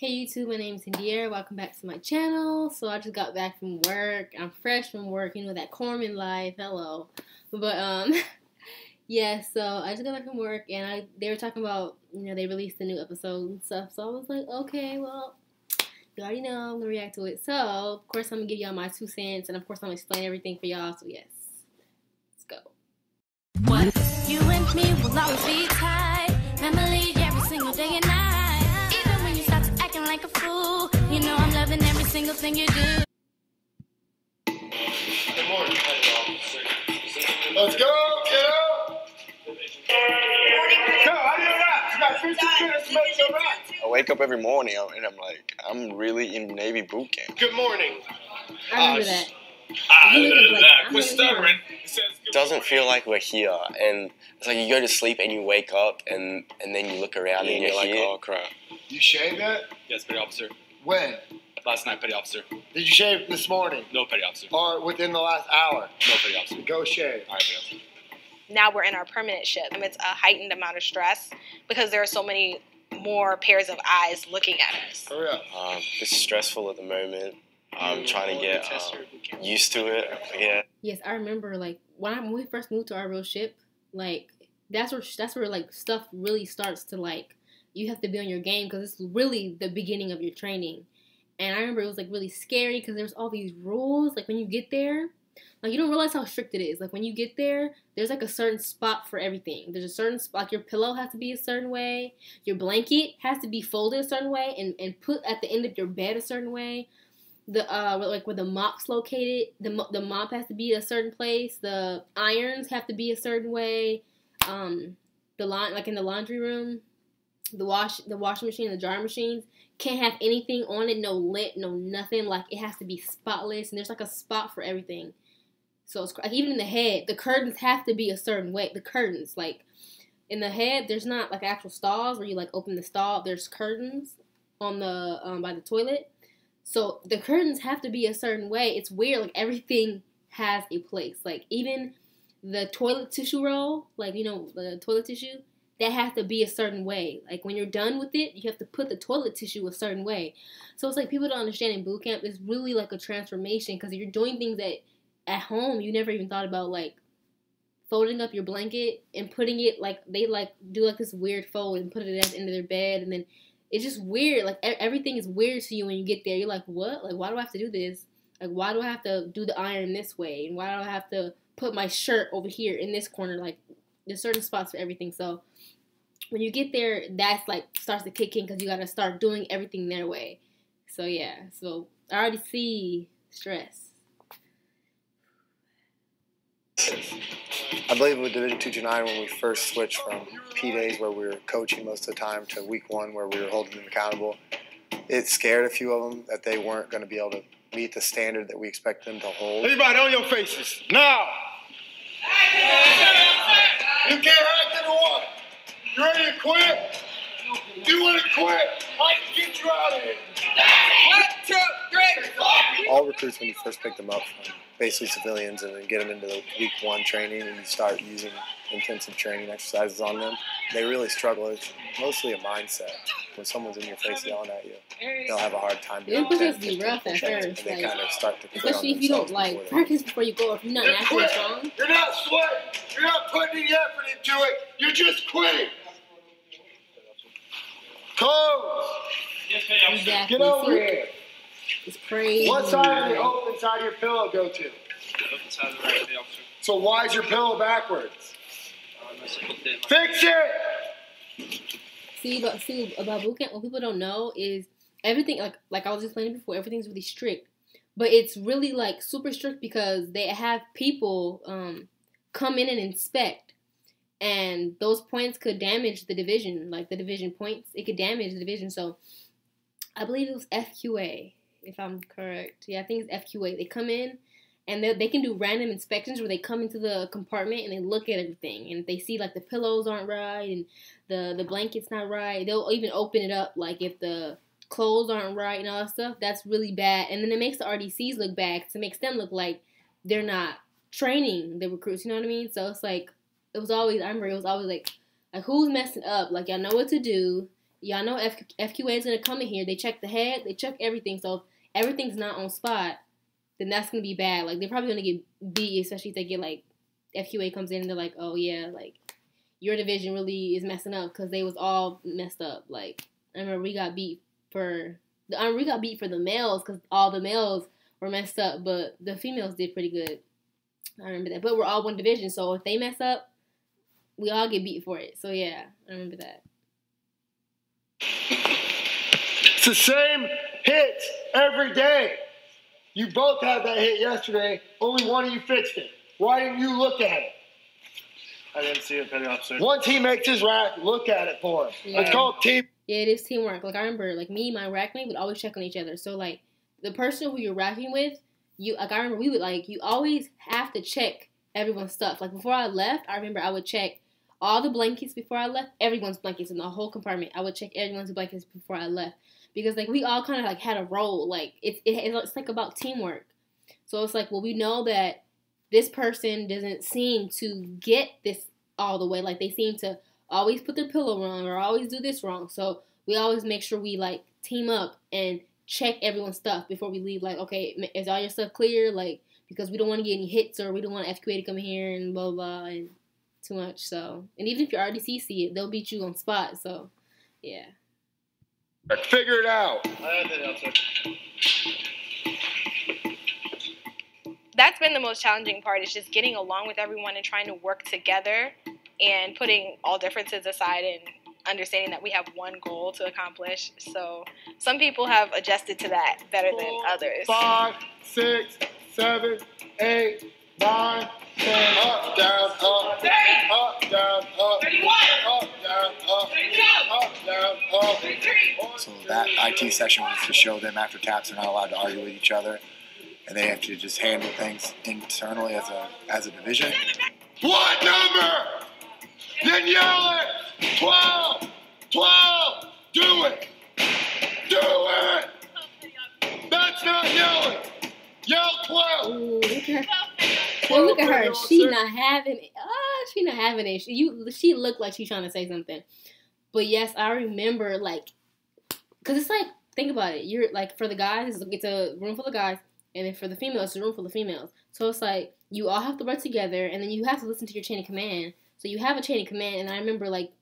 Hey YouTube, my name is Indiera. Welcome back to my channel. So I just got back from work. I'm fresh from work, you know, that Corpsman life. Hello. But yeah, so I just got back from work and they were talking about, you know, they released a new episode and stuff. So I was like, okay, well, you already know I'm gonna react to it. So of course I'm gonna give y'all my 2 cents and of course I'm gonna explain everything for y'all. So yes. Let's go. What you and me will always be tight. Memory every single day and night. Even when you start to acting like a fool, you know I'm loving every single thing you do. Good morning. Let's go, kiddo. Go, how do you rap? You got 15 minutes to make your rap. I wake up every morning and I'm like, I'm really in Navy boot camp. Good morning. I remember that. Quit stuttering. It doesn't feel like we're here, and it's like you go to sleep and you wake up and then you look around and you're like, here. oh crap. You shaved yet? Yes, petty officer. When? Last night, petty officer. Did you shave this morning? No, petty officer. Or within the last hour? No, petty officer. Go shave. All right, petty officer. Now we're in our permanent ship. It's a heightened amount of stress because there are so many more pairs of eyes looking at us. For real. It's stressful at the moment. I'm trying to get used to it. Yeah. Yes, I remember like when we first moved to our real ship, like that's where like stuff really starts to like you have to be on your game because it's really the beginning of your training. And I remember it was like really scary because there's all these rules. Like when you get there, like you don't realize how strict it is. Like when you get there, there's like a certain spot for everything. There's a certain spot. Like your pillow has to be a certain way. Your blanket has to be folded a certain way and put at the end of your bed a certain way. The like where the mop's located, the mop has to be a certain place. The irons have to be a certain way. Like in the laundry room, the washing machine, the dryer machines can't have anything on it, no lint, no nothing. Like it has to be spotless, and there's like a spot for everything. So it's like even in the head, the curtains have to be a certain way. The curtains, like in the head, there's not like actual stalls where you like open the stall. There's curtains on the by the toilet. So the curtains have to be a certain way. It's weird. Like everything has a place. Like even the toilet tissue roll, like you know the toilet tissue, that has to be a certain way. Like when you're done with it, you have to put the toilet tissue a certain way. So it's like people don't understand in boot camp. It's really like a transformation because you're doing things that at home you never even thought about, like folding up your blanket and putting it like they like do like this weird fold and put it at the end of their bed and then. It's just weird. Like, everything is weird to you when you get there. You're like, what? Like, why do I have to do this? Like, why do I have to do the iron this way? And why do I have to put my shirt over here in this corner? Like, there's certain spots for everything. So, when you get there, that's, like, starts to kick in because you got to start doing everything their way. So, yeah. So, I already see stress. I believe with Division 229 when we first switched from BDays where we were coaching most of the time to week 1 where we were holding them accountable, it scared a few of them that they weren't going to be able to meet the standard that we expect them to hold. Everybody on your faces. Now. You can't act in the water. You ready to quit? You want to quit? I can get you out of here. 1, 2, 3, 4. All recruits, when you first pick them up from basically civilians and then get them into the week 1 training and you start using intensive training exercises on them, they really struggle. It's mostly a mindset. When someone's in your face yelling at you, they'll have a hard time doing it. It be rough at first. And they kind of start to quit especially if you don't like practice before you go. If you're not naturally strong. You're not sweating. You're not putting any effort into it. You're just quitting. Close. Exactly. Get over here. It's crazy. What side of the open side of your pillow go to? The open side of the right, petty officer. So why is your pillow backwards? Fix it! See about boot camp, what people don't know is everything, like I was explaining before, everything's really strict. But it's really like super strict because they have people come in and inspect. And those points could damage the division, like the division points. It could damage the division. So I believe it was FQA, if I'm correct. Yeah, I think it's FQA. They come in and they can do random inspections where they come into the compartment and they look at everything. And if they see like the pillows aren't right and the blanket's not right, they'll even open it up. Like if the clothes aren't right and all that stuff, that's really bad. And then it makes the RDCs look bad because it makes them look like they're not training the recruits. You know what I mean? So it's like, I remember it was always like who's messing up? Like y'all know what to do. y'all know FQA is gonna come in here. They check the head, they check everything. So if everything's not on spot, then that's gonna be bad. Like they're probably gonna get beat, especially if they get like FQA comes in and they're like, oh yeah, like your division really is messing up because they was all messed up. Like I remember we got beat for the males because all the males were messed up, but the females did pretty good. I remember that. But we're all one division, so if they mess up, we all get beat for it. So yeah, I remember that. It's the same hits every day. You both had that hit yesterday. Only one of you fixed it. Why didn't you look at it? I didn't see it, petty officer. One team makes his rack. Look at it for him. Yeah. It's called team. Yeah, it is teamwork. Like I remember, like me and my rackmate would always check on each other. So like the person who you're racking with, I remember we would like you always have to check everyone's stuff. Like before I left, I remember I would check all the blankets before I left, everyone's blankets in the whole compartment. I would check everyone's blankets before I left because like we all kind of like had a role. Like it's like about teamwork. So it's like, well, we know that this person doesn't seem to get this all the way. Like they seem to always put their pillow wrong or always do this wrong. So we always make sure we like team up and check everyone's stuff before we leave. Like, okay, is all your stuff clear? Like, because we don't want to get any hits or we don't want FQA to come in here and blah, blah, and too much. So, and even if your RDC see it, they'll beat you on spot. So, yeah. Figure it out. That's been the most challenging part, is just getting along with everyone and trying to work together and putting all differences aside and understanding that we have one goal to accomplish. So some people have adjusted to that better than others. 5, 6, 7, 8, 9, 10. Up, down, up. Up, down, up. Up, down, up. Up, down, up. So that IT session was to show them after taps they're not allowed to argue with each other, and they have to just handle things internally as a division. What number? Then yell it. 12. 12. Do it. Do it. That's not yelling. Yell 12. Ooh, look at her. Well, look at her. She not having it. She not having it. She looked like she's trying to say something. But yes, I remember, like, because it's like, think about it. You're, like, for the guys, it's a room full of guys. And then for the females, it's a room full of females. So it's like, you all have to work together. And then you have to listen to your chain of command. So you have a chain of command. And I remember, like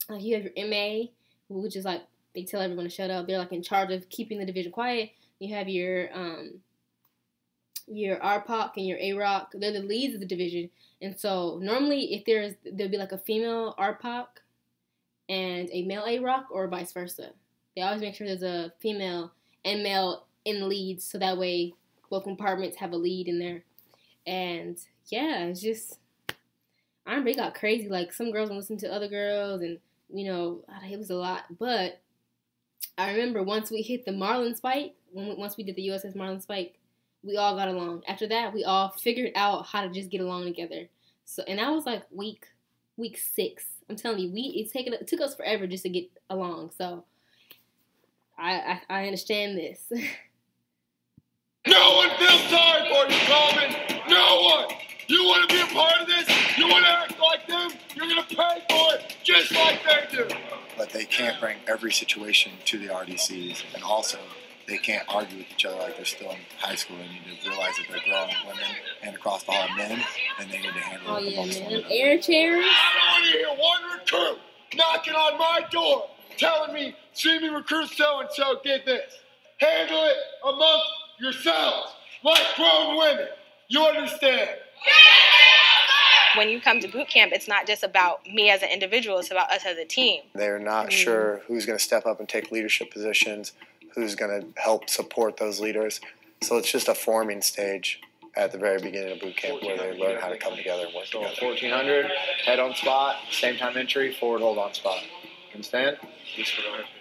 you have your MA, which is, like, they tell everyone to shut up. They're, like, in charge of keeping the division quiet. You have your RPOC and your AROC. They're the leads of the division. And so normally if there'll be like a female RPOC and a male AROC or vice versa. They always make sure there's a female and male in leads so that way both compartments have a lead in there. And yeah, it's just, I remember it got crazy. Like some girls would listen to other girls and, you know, it was a lot. But I remember once we hit the Marlin spike, once we did the USS Marlin spike, we all got along. After that, we all figured out how to just get along together. So, and that was like week 6. I'm telling you, it took us forever just to get along. So, I understand this. No one feels sorry for you, Coleman. No one. You want to be a part of this? You want to act like them? You're going to pay for it just like they do. But they can't bring every situation to the RDCs, and also they can't argue with each other like they're still in high school. They need to realize that they're grown women and across the hall men, and they need to handle it amongst one another. Air chairs. I don't want to hear one recruit knocking on my door telling me, see me recruit so-and-so did this. Handle it amongst yourselves like grown women. You understand? When you come to boot camp, it's not just about me as an individual, it's about us as a team. They're not sure who's going to step up and take leadership positions, who's going to help support those leaders. So it's just a forming stage at the very beginning of boot camp where they learn how to come together and work together. 1400, head on spot, same time entry, forward hold on spot. Understand?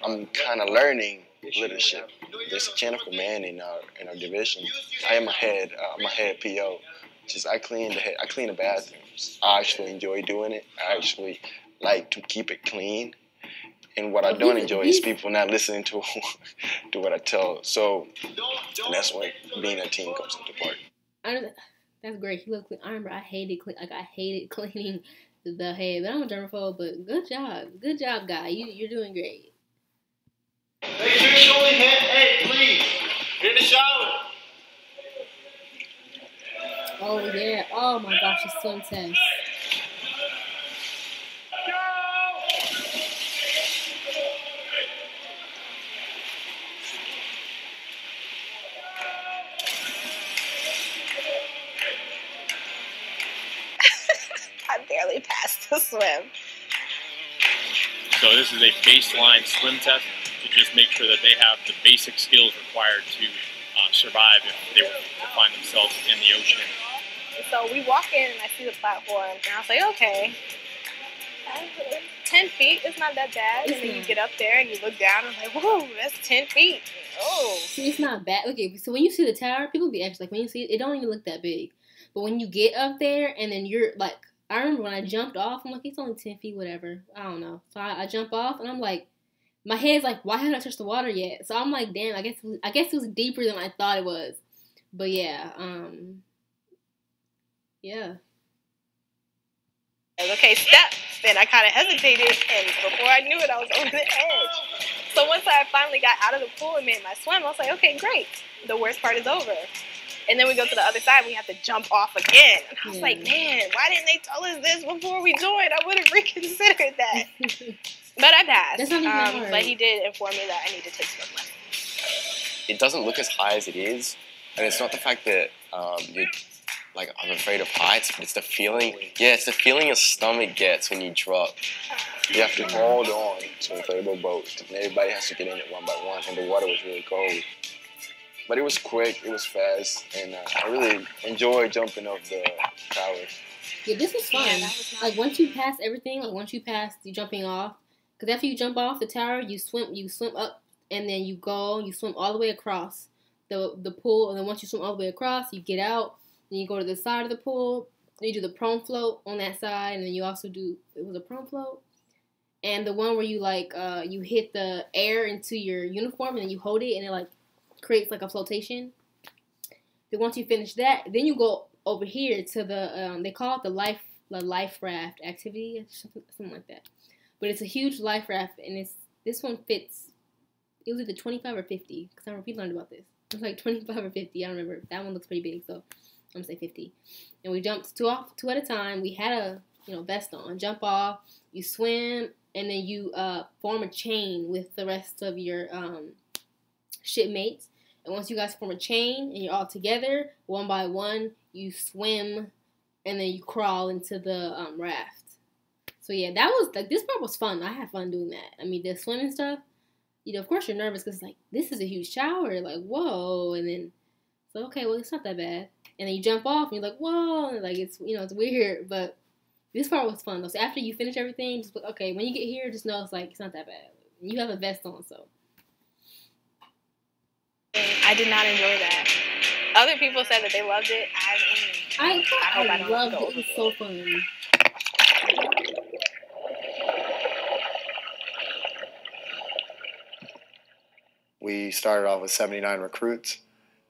I'm kind of learning leadership. There's a chain of command in our division. I am a head PO. I clean the bathrooms. I actually enjoy doing it. I actually like to keep it clean. And what I don't enjoy is people not listening to what I tell. So that's when being a team comes into play. That's great. You look clean. I remember I hated cleaning the head. But I'm a germaphobe. But good job, guy. You're doing great. Make sure you only hit, hey, please, in the shower. Oh yeah. Oh my gosh, it's so intense. I barely passed the swim. So this is a baseline swim test to just make sure that they have the basic skills required to survive if they were to find themselves in the ocean. So we walk in and I see the platform and I was like, okay, 10 feet is not that bad. And then you get up there and you look down and I'm like, whoa, that's 10 feet. Oh. See, it's not bad. Okay, so when you see the tower, people be actually like, when you see it, it don't even look that big. But when you get up there and then you're like, I remember when I jumped off, I'm like, it's only 10 feet, whatever. I don't know. So I jump off and I'm like, my head's like, why haven't I touched the water yet? So I'm like, damn, I guess it was deeper than I thought it was. But yeah, yeah. Okay, step. And I kind of hesitated, and before I knew it, I was over the edge. So once I finally got out of the pool and made my swim, I was like, okay, great. The worst part is over. And then we go to the other side, and we have to jump off again. And I was like, man, why didn't they tell us this before we joined? I would have reconsidered that. But I passed. That's not even hard. But he did inform me that I need to take swim lessons. It doesn't look as high as it is, and it's not the fact that you're like, I'm afraid of heights, but it's the feeling. Yeah, it's the feeling your stomach gets when you drop. You have to hold on to an inflatable boat, and everybody has to get in it one by one, and the water was really cold. But it was quick, it was fast, and I really enjoyed jumping off the tower. Yeah, this was fun. Like, once you pass everything, like, once you pass the jumping off, because after you jump off the tower, you swim up, and then you swim all the way across the pool, and then once you swim all the way across, you get out, then you go to the side of the pool, then you do the prone float on that side, and then you also do, it was a prone float, and the one where you, like, you hit the air into your uniform, and then you hold it, and it, like, creates, like, a flotation. Then once you finish that, then you go over here to the, they call it the life raft activity, something like that. But it's a huge life raft, and this one fits, it was either 25 or 50, because we learned about this. It was like 25 or 50, I don't remember. That one looks pretty big, so I'm going to say 50. And we jumped two at a time. We had a, vest on. Jump off, you swim, and then you form a chain with the rest of your shipmates. And once you guys form a chain and you're all together, one by one, you swim, and then you crawl into the raft. So yeah, that was, like, this part was fun. I had fun doing that. I mean, the swimming stuff, of course you're nervous because, like, this is a huge shower. Like, whoa. And then, so, okay, well, it's not that bad. And then you jump off, and you're like, whoa. And, like, it's, it's weird. But this part was fun, though. So after you finish everything, just, okay, when you get here, just know it's, like, it's not that bad. You have a vest on, so. I did not enjoy that. Other people said that they loved it. I hope I don't loved go it. It was so fun. We started off with 79 recruits,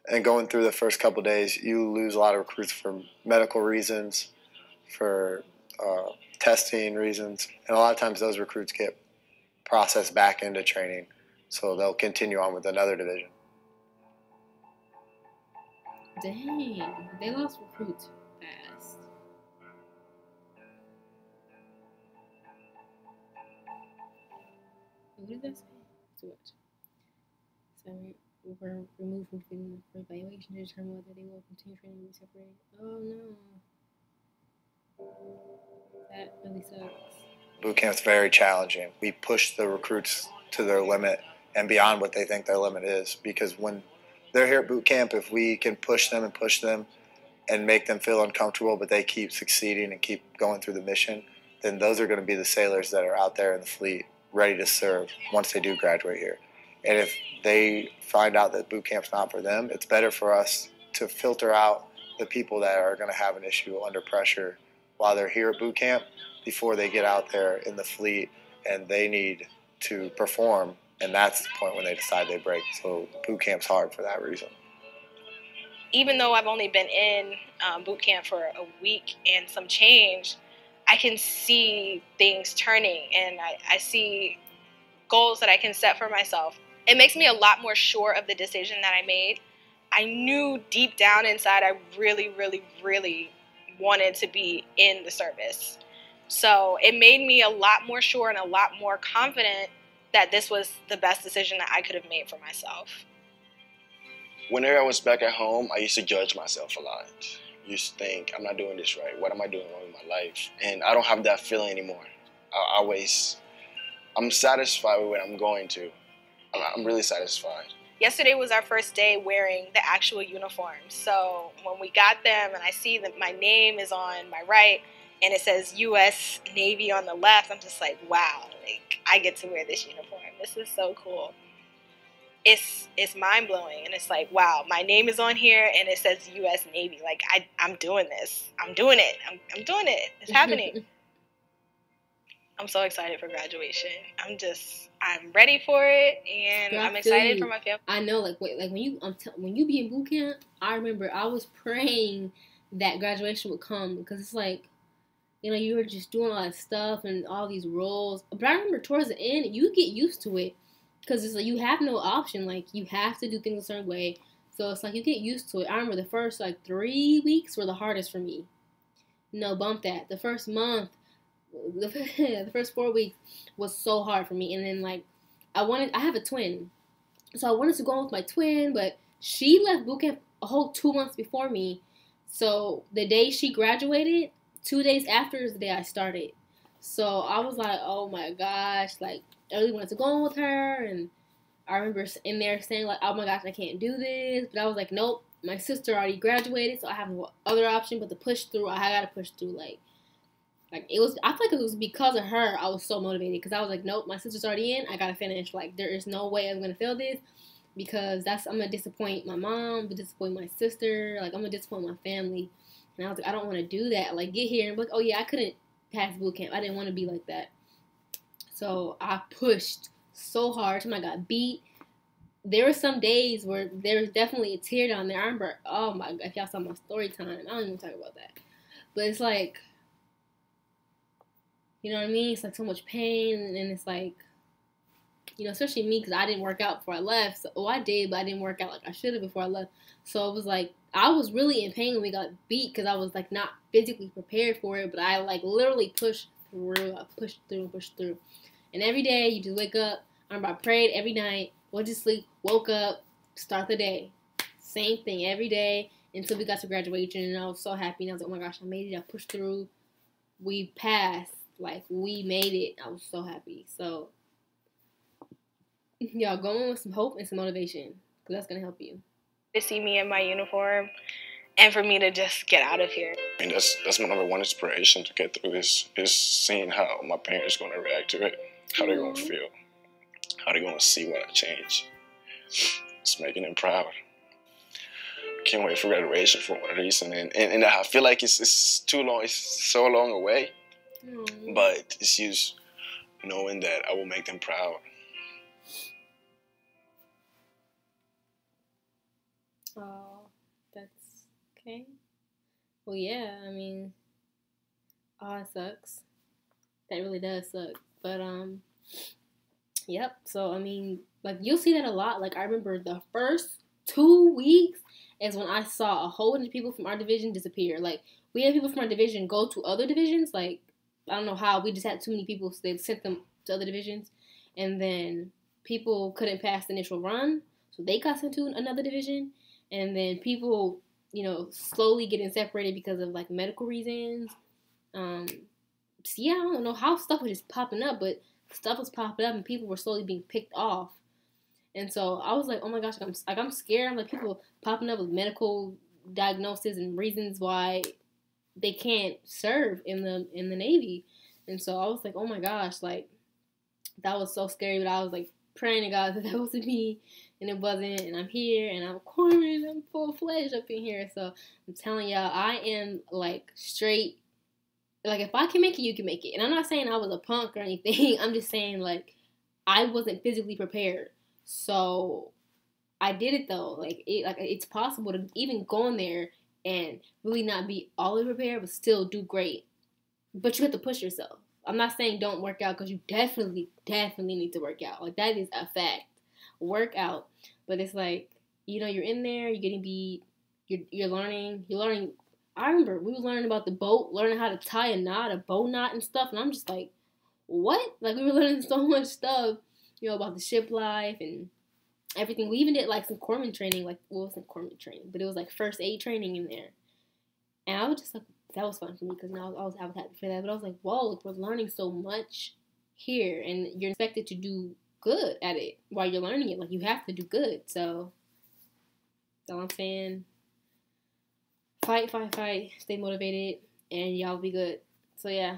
and going through the first couple of days, you lose a lot of recruits for medical reasons, for testing reasons, and a lot of times those recruits get processed back into training, so they'll continue on with another division. Dang, they lost recruits fast. What did that say? So what? So we were removed from training for evaluation to determine whether they will continue training and be separated. Oh no. That really sucks. Bootcamp's very challenging. We push the recruits to their limit and beyond what they think their limit is, because when they're here at boot camp, if we can push them and make them feel uncomfortable, but they keep succeeding and keep going through the mission, then those are going to be the sailors that are out there in the fleet ready to serve once they do graduate here. And if they find out that boot camp's not for them, it's better for us to filter out the people that are going to have an issue under pressure while they're here at boot camp before they get out there in the fleet and they need to perform. And that's the point when they decide they break. So boot camp's hard for that reason. Even though I've only been in boot camp for a week and some change, I can see things turning, and I see goals that I can set for myself it makes me a lot more sure of the decision that I made. I knew deep down inside I really, really, really wanted to be in the service. So it made me a lot more sure and a lot more confident that this was the best decision that I could have made for myself. Whenever I was back at home, I used to judge myself a lot. I used to think, I'm not doing this right. What am I doing wrong in my life? And I don't have that feeling anymore. I'm satisfied with what I'm going to. I'm really satisfied. Yesterday was our first day wearing the actual uniforms. So when we got them and I see that my name is on my right and it says U.S. Navy on the left, I'm just like, wow, like I get to wear this uniform. This is so cool. It's mind-blowing, and it's like, wow, my name is on here and it says U.S. Navy. Like I'm doing this. I'm doing it. I'm doing it. It's happening. I'm so excited for graduation. I'm ready for it, and I'm excited for my family. I know, when you be in boot camp, I remember I was praying that graduation would come, because it's like, you know, you were just doing all that stuff and all these roles. But I remember towards the end, you get used to it, because it's like you have no option. Like, you have to do things a certain way. So it's like you get used to it. I remember the first 3 weeks were the hardest for me. No, bump that. The first month, the first 4 weeks was so hard for me. And then I have a twin, so I wanted to go on with my twin, but she left boot camp a whole 2 months before me. So the day she graduated, 2 days after is the day I started. So I was like, oh my gosh, I really wanted to go on with her. And I remember in there saying oh my gosh, I can't do this. But I was like, nope, my sister already graduated, so I have no other option but to push through. I gotta push through. It was, I feel like it was because of her I was so motivated, because I was like, nope, my sister's already in, I gotta finish. There is no way I'm gonna fail this, because I'm gonna disappoint my mom, I'm gonna disappoint my sister, I'm gonna disappoint my family. And I was like, I don't want to do that. Get here and be like, oh yeah, I couldn't pass boot camp. I didn't want to be like that. So I pushed so hard till I got beat. There were some days where there was definitely a tear down there. I remember, oh my god, if y'all saw my story time, I don't even talk about that. But it's you know what I mean? It's so much pain, and it's especially me, because I didn't work out before I left. So, I did, but I didn't work out like I should have before I left. So it was I was really in pain when we got beat, because I was not physically prepared for it, but I literally pushed through. I pushed through and pushed through. And every day you just wake up. I remember I prayed every night, went to sleep, woke up, start the day. Same thing every day until we got to graduation, and I was so happy. And I was like, oh my gosh, I made it. I pushed through. We passed. We made it. I was so happy. So, y'all, go in with some hope and some motivation, because that's going to help you. To see me in my uniform and for me to just get out of here. I mean, that's my number one inspiration to get through this, is seeing how my parents going to react to it, how they're going to feel, how they're going to see what I change. It's making them proud. Can't wait for graduation for one reason. And I feel like it's too long. It's so long away. But it's just knowing that I will make them proud. Oh, that's okay. Well, yeah, I mean, it sucks. That really does suck. But, yep. So, I mean, you'll see that a lot. I remember the first 2 weeks is when I saw a whole bunch of people from our division disappear. We had people from our division go to other divisions, I don't know how. We just had too many people, so they sent them to other divisions. And then people couldn't pass the initial run, so they got sent to another division. And then people, slowly getting separated because of, medical reasons. So, yeah, I don't know how stuff was just popping up, but stuff was popping up and people were slowly being picked off. And so I was like, oh my gosh, I'm scared. I'm people popping up with medical diagnoses and reasons why they can't serve in the Navy. And so I was like, oh my gosh, that was so scary. But I was praying to God that wasn't me, and it wasn't, and I'm here, and I'm cornered, I'm full-fledged up in here. So I'm telling y'all, I am straight, if I can make it, you can make it. And I'm not saying I was a punk or anything. I'm just saying I wasn't physically prepared. So I did it though. It's possible to even go in there and really not be all the way prepared, but still do great. But you have to push yourself. I'm not saying don't work out, because you definitely need to work out. That is a fact. workout. But it's like, you're in there, you're getting beat, you're learning. I remember we were learning about the boat, learning how to tie a bow knot and stuff, and I'm just like, what? Like, we were learning so much stuff, about the ship life and everything. We even did, like, some corpsman training, like, well, it wasn't corpsman training, but it was, like, first aid training in there. And I was just like, that was fun for me, because I was happy for that, but I was like, whoa, like, we're learning so much here, and you're expected to do good at it while you're learning it. Like, you have to do good, so that's all I'm saying. Fight, stay motivated, and y'all be good. So, yeah.